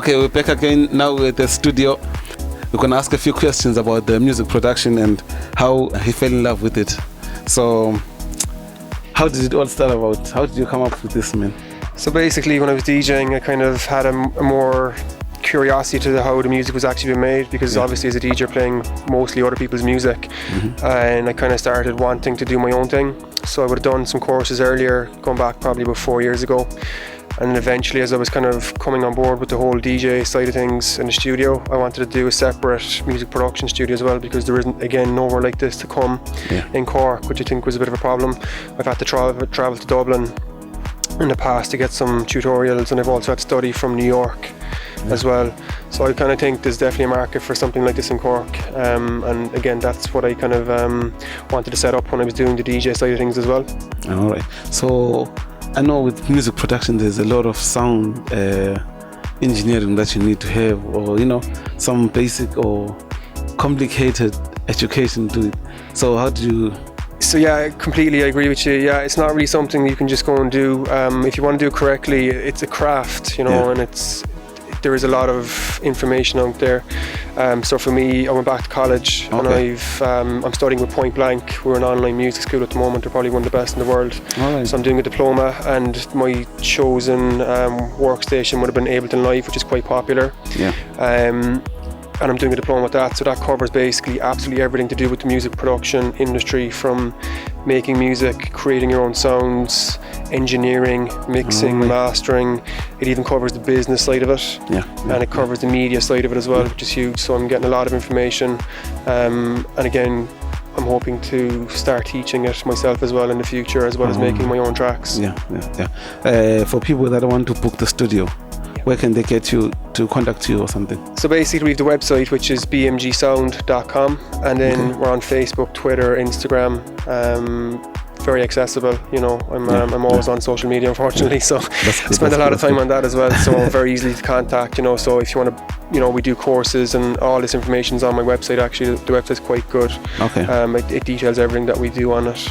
Okay, we're back again now at the studio. We're going to ask a few questions about the music production and how he fell in love with it. So, how did it all start about? How did you come up with this, man? So basically, when I was DJing, I kind of had a more curiosity to how the music was actually being made, because obviously as a DJ playing mostly other people's music, and I kind of started wanting to do my own thing. So I would have done some courses earlier, going back probably about 4 years ago. And then eventually, as I was kind of coming on board with the whole DJ side of things in the studio, I wanted to do a separate music production studio as well, because there isn't, again, nowhere like this to come in Cork, which I think was a bit of a problem. I've had to travel to Dublin in the past to get some tutorials, and I've also had to study from New York as well. So I kind of think there's definitely a market for something like this in Cork. And again, that's what I kind of wanted to set up when I was doing the DJ side of things as well. All right. So I know with music production there's a lot of sound engineering that you need to have, or some basic or complicated education to it. So how do you... So yeah, completely I agree with you. Yeah, it's not really something you can just go and do. If you want to do it correctly, it's a craft, and there is a lot of information out there. So for me, I went back to college, and I'm studying with Point Blank. We're an online music school at the moment. They're probably one of the best in the world. So I'm doing a diploma, and my chosen workstation would have been Ableton Live, which is quite popular. And I'm doing a diploma with that, so that covers basically absolutely everything to do with the music production industry, from making music, creating your own sounds, engineering, mixing, mastering. It even covers the business side of it, and it covers the media side of it as well, which is huge. So I'm getting a lot of information, and again, I'm hoping to start teaching it myself as well in the future, as well as making my own tracks. For people that want to book the studio, where can they get you to contact you or something? So basically we have the website, which is bmgsound.com, and then we're on Facebook, Twitter, Instagram. Very accessible, I'm always on social media, unfortunately, so I spend a lot of time on that as well, so very easily to contact, so if you want to, we do courses, and all this information is on my website. Actually, the website's quite good. It details everything that we do on it.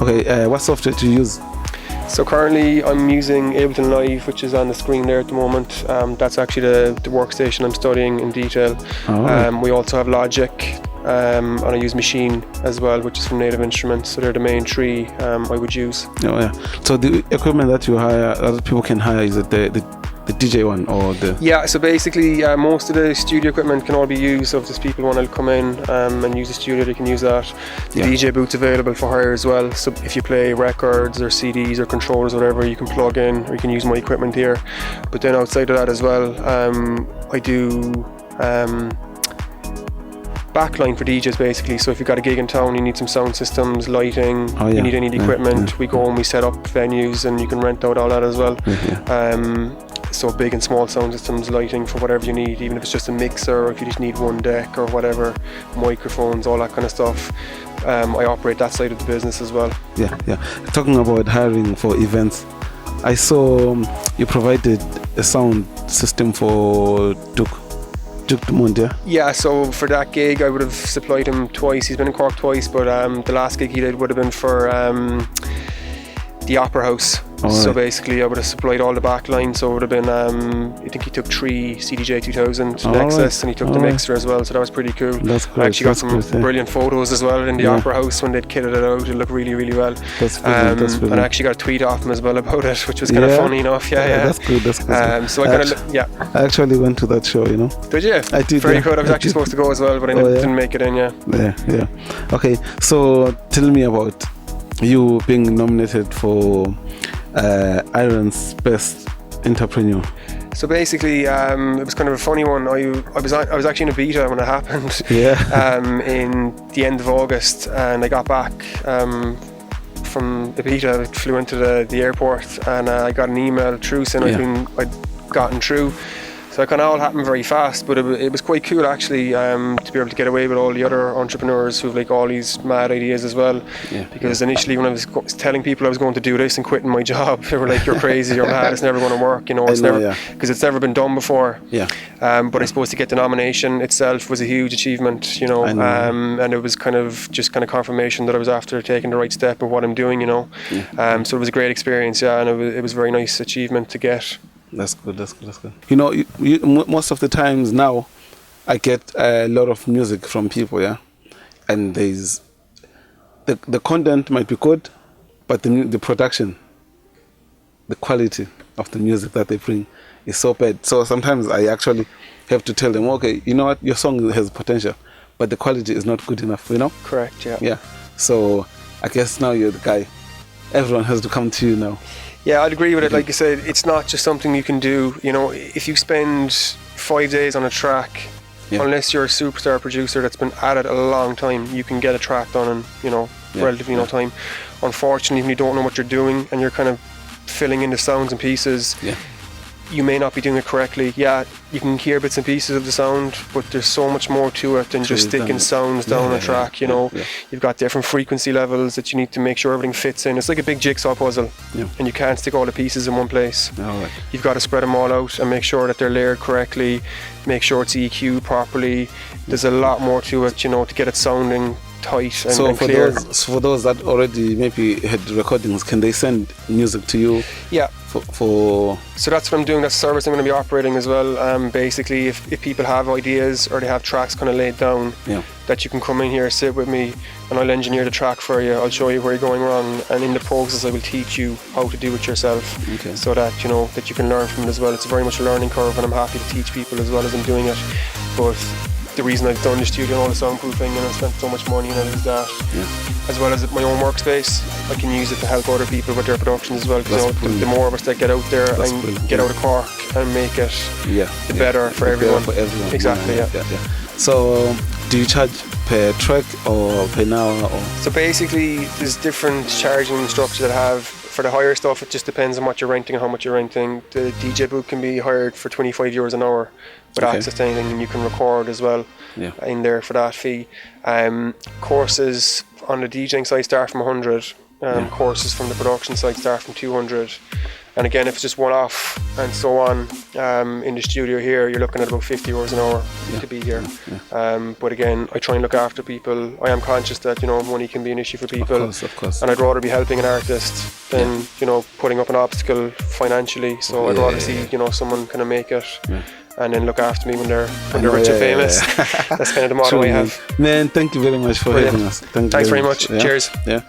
Okay, what software do you use? So currently I'm using Ableton Live, which is on the screen there at the moment. That's actually the workstation I'm studying in detail. We also have Logic, and I use Machine as well, which is from Native Instruments. So they're the main three I would use. So the equipment that you hire, other people can hire, is it the DJ one or the... Yeah, so basically most of the studio equipment can all be used. So if there's people want to come in and use the studio, they can use that. The DJ boot's available for hire as well. So if you play records or CDs or controllers or whatever, you can plug in, or you can use my equipment here. But then outside of that as well, I do backline for DJs basically. So if you've got a gig in town, you need some sound systems, lighting, you need any equipment, we go and we set up venues, and you can rent out all that as well. So big and small sound systems, lighting for whatever you need, even if it's just a mixer, or if you just need one deck or whatever, microphones, all that kind of stuff. I operate that side of the business as well. Talking about hiring for events, I saw you provided a sound system for Duke Dumont, Yeah, so for that gig I would have supplied him twice. He's been in Cork twice, but the last gig he did would have been for the Opera House. So basically I would have supplied all the backline, so it would have been I think he took 3 CDJ 2000 Nexus, and he took the mixer as well, so that was pretty cool. That's great. I actually got some brilliant photos as well in the Opera House when they'd kitted it out. It looked really, really well. That's brilliant. And I actually got a tweet off him as well about it, which was kind of funny enough. That's good. So I actually went to that show, Did you? I did. Very good. I was actually supposed to go as well, but I didn't make it in. Okay, so tell me about you being nominated for Ireland's Best Entrepreneur. So basically, it was kind of a funny one. I was actually in a beta when it happened. In the end of August, and I got back from the beta. I flew into the airport, and I got an email through saying I'd gotten through. So it kind of all happened very fast, but it was quite cool actually to be able to get away with all the other entrepreneurs who've like all these mad ideas as well. Because initially when I was telling people I was going to do this and quitting my job, they were like, "You're crazy, you're mad, it's never going to work." Because it's never been done before. But I suppose to get the nomination itself was a huge achievement, and it was kind of confirmation that I was after taking the right step of what I'm doing, So it was a great experience, and it was a very nice achievement to get. That's good. That's good. That's good. You know, most of the times now, I get a lot of music from people, yeah, and there's the content might be good, but the production, the quality of the music that they bring is so bad. So sometimes I actually have to tell them, okay, you know what, your song has potential, but the quality is not good enough, you know? Correct, yeah. Yeah. So I guess now you're the guy. Everyone has to come to you now. Yeah, I'd agree with it. Like you said, it's not just something you can do. You know, if you spend 5 days on a track, unless you're a superstar producer that's been at it a long time, you can get a track done in, you know, relatively no time. Unfortunately, when you don't know what you're doing and you're kind of filling in the sounds and pieces, you may not be doing it correctly. Yeah, you can hear bits and pieces of the sound, but there's so much more to it than just sticking sounds down a track, you know. You've got different frequency levels that you need to make sure everything fits in. It's like a big jigsaw puzzle, and you can't stick all the pieces in one place. You've got to spread them all out and make sure that they're layered correctly, make sure it's EQ'd properly. There's a lot more to it, you know, to get it sounding tight and clear. For those that already maybe had recordings, can they send music to you? Yeah. So that's what I'm doing. That's a service I'm going to be operating as well. Basically, if people have ideas or they have tracks kind of laid down, that you can come in here, sit with me, and I'll engineer the track for you. I'll show you where you're going wrong, and in the process I will teach you how to do it yourself, so that you know that you can learn from it as well. It's very much a learning curve, and I'm happy to teach people as well as I'm doing it. But the reason I've done the studio and all the soundproofing and I spent so much money on it is that, as well as my own workspace, I can use it to help other people with their productions as well. Because the more of us that get out there and get out of Cork and make it, the better for everyone. Exactly. So, do you charge per track or per hour? Or? So basically, there's different charging structures that have. For the higher stuff, it just depends on what you're renting and how much you're renting. The DJ booth can be hired for €25 an hour with access to anything, and you can record as well in there for that fee. Courses on the DJing side start from 100. Courses from the production side start from 200. And again, if it's just one-off and so on, in the studio here, you're looking at about €50 an hour to be here. But again, I try and look after people. I am conscious that, you know, money can be an issue for people. Of course. And I'd rather be helping an artist than, you know, putting up an obstacle financially. So I'd rather see, you know, someone kind of make it and then look after me when they're rich and famous. That's kind of the motto I have. Man, thank you very much for having us. Thanks very much. Cheers. Yeah.